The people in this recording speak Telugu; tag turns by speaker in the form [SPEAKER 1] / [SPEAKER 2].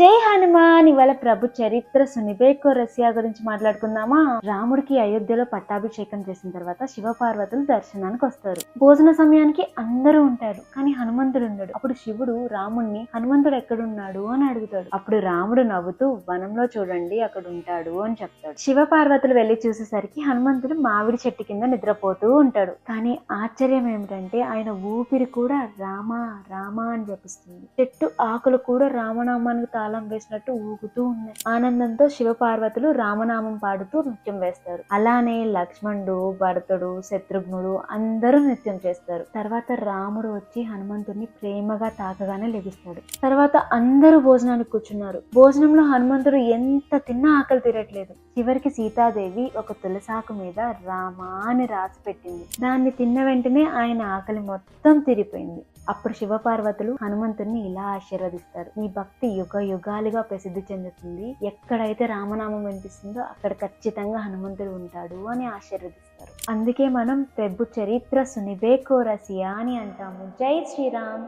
[SPEAKER 1] జై హనుమాన్. ఇవాళ ప్రభు చరిత్ర సునిబేకో రసియా గురించి మాట్లాడుకుందామా. రాముడికి అయోధ్యలో పట్టాభిషేకం చేసిన తర్వాత శివపార్వతులు దర్శనానికి వస్తారు. భోజన సమయానికి అందరూ ఉంటారు, కానీ హనుమంతుడు ఉండడు. అప్పుడు శివుడు రాముణ్ణి హనుమంతుడు ఎక్కడున్నాడు అని అడుగుతాడు. అప్పుడు రాముడు నవ్వుతూ వనంలో చూడండి అక్కడ ఉంటాడు అని చెప్తాడు. శివపార్వతులు వెళ్లి చూసేసరికి హనుమంతుడు మామిడి చెట్టు కింద నిద్రపోతూ ఉంటాడు. కానీ ఆశ్చర్యం ఏమిటంటే ఆయన ఊపిరి కూడా రామా రామా అని జపిస్తుంది. చెట్టు ఆకులు కూడా రామనామానికి తాళం వేసినట్టు ఊగుతూ ఉన్నాయి. ఆనందంతో శివపార్వతులు రామనామం పాడుతూ నృత్యం వేస్తారు. అలానే లక్ష్మణుడు, భరతుడు, శత్రుఘ్నుడు అందరూ నృత్యం చేస్తారు. తర్వాత రాముడు వచ్చి హనుమంతుడిని ప్రేమగా తాకగానే లెగుస్తాడు. తర్వాత అందరూ భోజనానికి కూర్చున్నారు. భోజనంలో హనుమంతుడు ఎంత తిన్నా ఆకలి తీరట్లేదు. చివరికి సీతాదేవి ఒక తులసాకు మీద రామా అని రాసి పెట్టింది. దాన్ని తిన్న వెంటనే ఆయన ఆకలి మొత్తం తీరిపోయింది. అప్పుడు శివపార్వతులు హనుమంతుడిని ఇలా ఆశీర్వదిస్తారు. నీ భక్తి యుగ యుగాలుగా ప్రసిద్ధి చెందుతుంది. ఎక్కడైతే రామనామం వినిపిస్తుందో అక్కడ ఖచ్చితంగా హనుమంతుడు ఉంటాడు అని ఆశీర్వదిస్తారు. అందుకే మనం ప్రభు చరిత్ర సునిబేకో రసియా అని అంటాము. జై శ్రీరామ్.